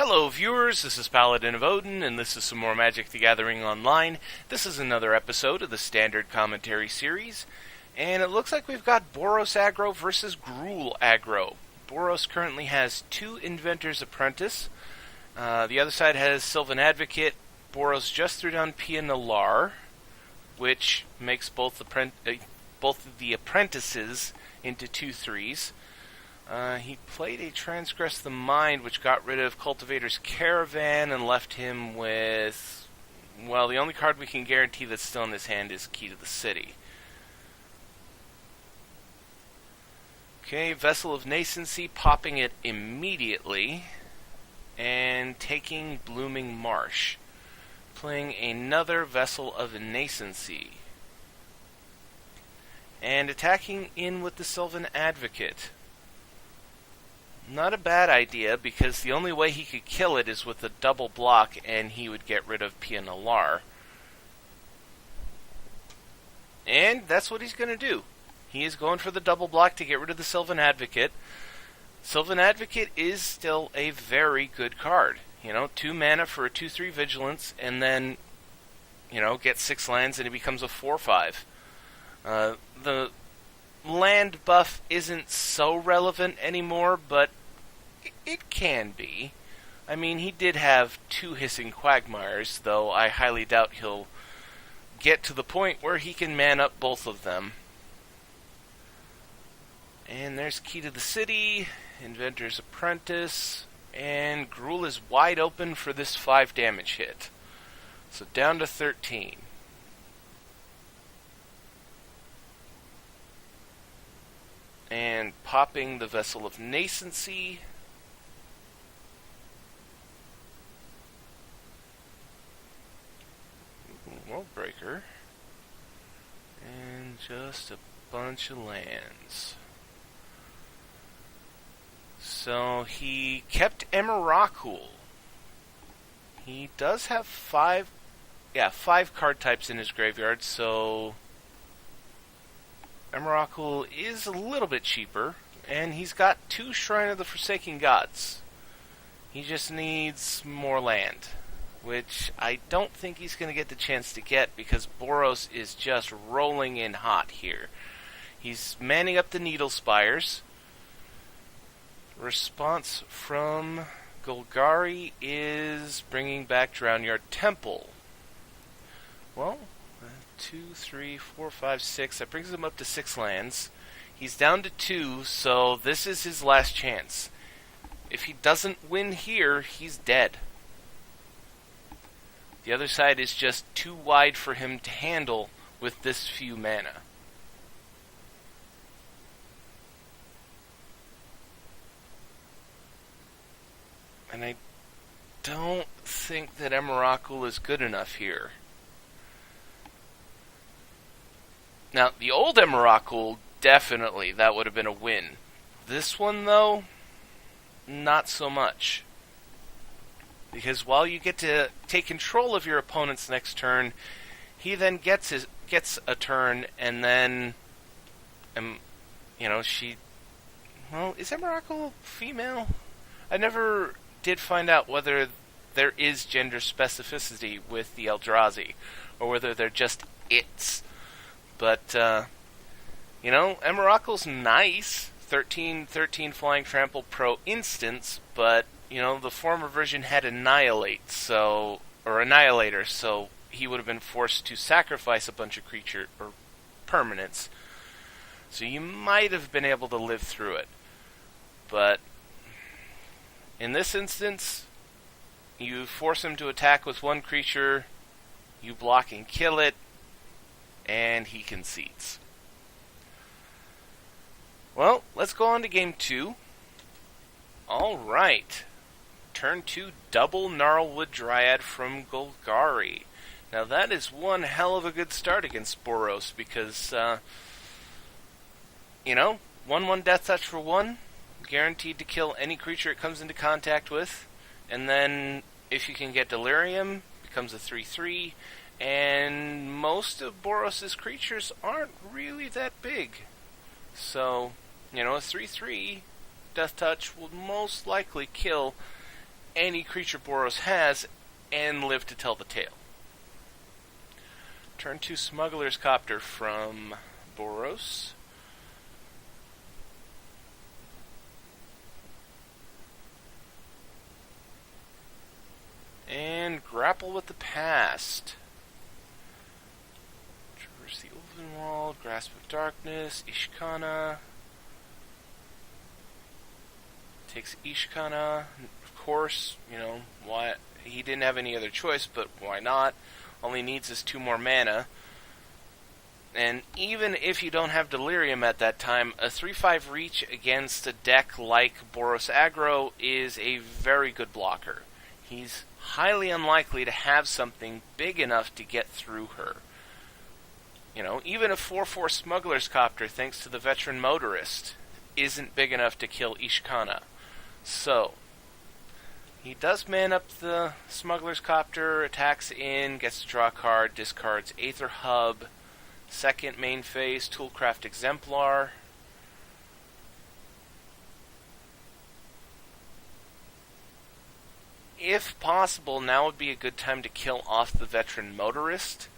Hello viewers, this is Paladin of Odin, and this is some more Magic the Gathering Online. This is another episode of the Standard Commentary Series, and it looks like we've got Boros Aggro versus Gruul Aggro. Boros currently has 2 Inventor's Apprentice. The other side has Sylvan Advocate. Boros just threw down Pia Nalar, which makes both of the apprentices into 2/3s. He played a Transgress the Mind, which got rid of Cultivator's Caravan and left him with, well, the only card we can guarantee that's still in his hand is Key to the City. Okay, Vessel of Nascency, popping it immediately, and taking Blooming Marsh. Playing another Vessel of Nascency. And attacking in with the Sylvan Advocate. Not a bad idea, because the only way he could kill it is with a double block, and he would get rid of Pia Nalar. And that's what he's going to do. He is going for the double block to get rid of the Sylvan Advocate. Sylvan Advocate is still a very good card. 2 mana for a 2/3 Vigilance, and then, get 6 lands and it becomes a 4/5. The land buff isn't so relevant anymore, but it can be. I mean, he did have 2 Hissing Quagmires, though I highly doubt he'll get to the point where he can man up both of them. And there's Key to the City, Inventor's Apprentice, and Gruul is wide open for this 5 damage hit. So down to 13. And popping the Vessel of Nascency. Worldbreaker. And just a bunch of lands. So he kept Emrakul. He does have 5 card types in his graveyard, so Emrakul is a little bit cheaper, and he's got 2 Shrine of the Forsaken Gods. He just needs more land, which I don't think he's going to get the chance to get, because Boros is just rolling in hot here. He's manning up the Needle Spires. Response from Golgari is bringing back Drownyard Temple. Well, 2, 3, 4, 5, 6. That brings him up to 6 lands. He's down to 2, so this is his last chance. If he doesn't win here, he's dead. The other side is just too wide for him to handle with this few mana. And I don't think that Emrakul is good enough here. Now, the old Emrakul, definitely, that would have been a win. This one, though, not so much. Because while you get to take control of your opponent's next turn, he then gets a turn, and then, is Emrakul female? I never did find out whether there is gender specificity with the Eldrazi, or whether they're just its. But, Emrakul's nice. 13 Flying Trample Pro Instance, but, the former version had Annihilator, so he would have been forced to sacrifice a bunch of creature or permanents. So you might have been able to live through it. But in this instance, you force him to attack with 1 creature, you block and kill it, and he concedes. Well, let's go on to game 2. Alright. Turn 2, double Gnarlwood Dryad from Golgari. Now that is one hell of a good start against Boros, because, 1/1 Death Touch for 1, guaranteed to kill any creature it comes into contact with, and then if you can get Delirium, becomes a 3/3, and most of Boros' creatures aren't really that big. So, a 3/3 Death Touch will most likely kill any creature Boros has and live to tell the tale. Turn 2 Smuggler's Copter from Boros. And Grapple with the Past. Traverse the Ulvenwald, Grasp of Darkness, Ishkana. Takes Ishkana. Of course, why he didn't have any other choice, but why not? All he needs is 2 more mana. And even if you don't have Delirium at that time, a 3/5 reach against a deck like Boros Aggro is a very good blocker. He's highly unlikely to have something big enough to get through her. Even a 4/4 Smuggler's Copter, thanks to the Veteran Motorist, isn't big enough to kill Ishkana. So, he does man up the Smuggler's Copter, attacks in, gets to draw a card, discards Aether Hub, second main phase, Toolcraft Exemplar. If possible, now would be a good time to kill off the Veteran Motorist.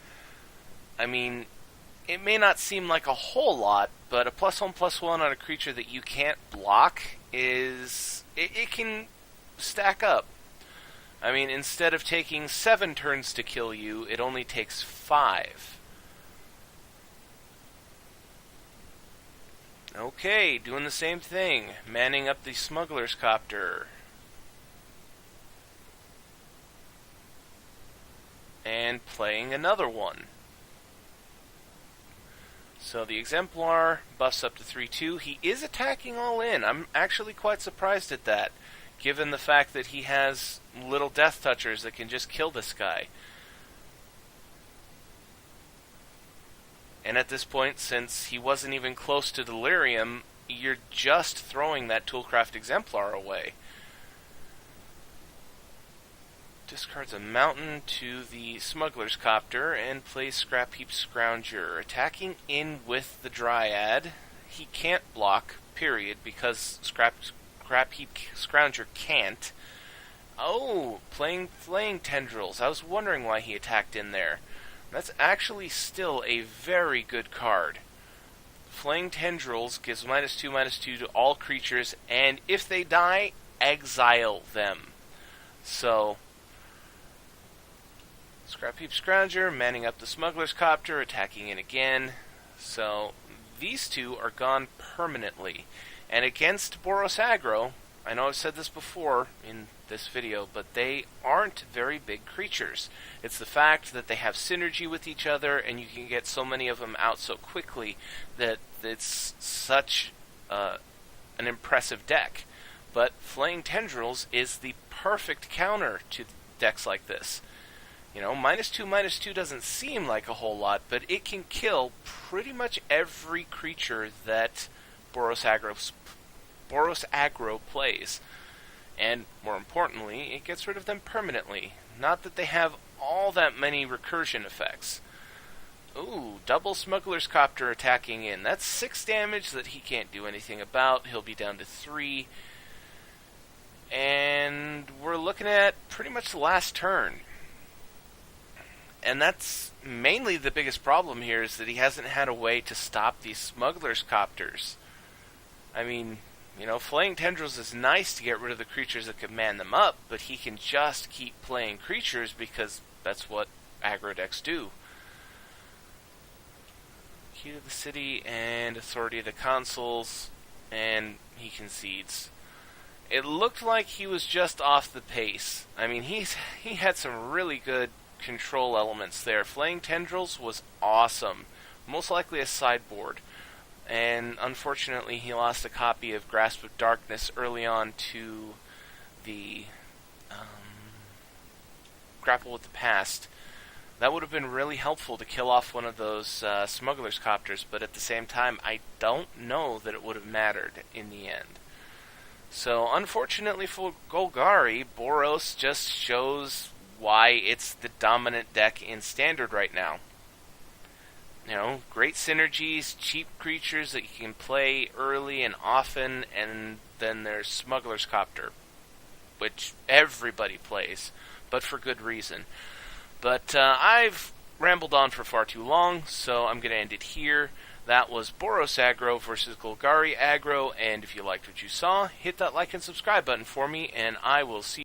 I mean, it may not seem like a whole lot, but a +1/+1 on a creature that you can't block it can stack up. I mean, instead of taking 7 turns to kill you, it only takes 5. Okay, doing the same thing. Manning up the Smuggler's Copter. And playing another one. So the Exemplar buffs up to 3/2. He is attacking all in. I'm actually quite surprised at that, given the fact that he has little Death Touchers that can just kill this guy. And at this point, since he wasn't even close to Delirium, you're just throwing that Toolcraft Exemplar away. Discards a Mountain to the Smuggler's Copter and plays Scrapheap Scrounger. Attacking in with the Dryad. He can't block, period, because Scrapheap Scrounger can't. Oh, playing Flaying Tendrils. I was wondering why he attacked in there. That's actually still a very good card. Flaying Tendrils gives -2/-2 to all creatures, and if they die, exile them. So, Scrapheap Scrounger, manning up the Smuggler's Copter, attacking in again. So, these two are gone permanently. And against Boros Aggro, I know I've said this before in this video, but they aren't very big creatures. It's the fact that they have synergy with each other, and you can get so many of them out so quickly that it's such an impressive deck. But Flaying Tendrils is the perfect counter to decks like this. -2/-2 doesn't seem like a whole lot, but it can kill pretty much every creature that Boros Aggro plays. And, more importantly, it gets rid of them permanently. Not that they have all that many recursion effects. Ooh, double Smuggler's Copter attacking in. That's 6 damage that he can't do anything about. He'll be down to 3. And we're looking at pretty much the last turn. And that's mainly the biggest problem here, is that he hasn't had a way to stop these Smuggler's Copters. I mean, Flaying Tendrils is nice to get rid of the creatures that can man them up, but he can just keep playing creatures because that's what aggro decks do. Key to the City and Authority of the Consuls, and he concedes. It looked like he was just off the pace. I mean, he had some really good control elements there. Flaying Tendrils was awesome. Most likely a sideboard. And unfortunately, he lost a copy of Grasp of Darkness early on to the Grapple with the Past. That would have been really helpful to kill off one of those Smuggler's Copters, but at the same time, I don't know that it would have mattered in the end. So, unfortunately for Golgari, Boros just shows why it's the dominant deck in Standard right now. Great synergies, cheap creatures that you can play early and often, and then there's Smuggler's Copter, which everybody plays, but for good reason. But I've rambled on for far too long, so I'm going to end it here. That was Boros Aggro versus Golgari Aggro, and if you liked what you saw, hit that like and subscribe button for me, and I will see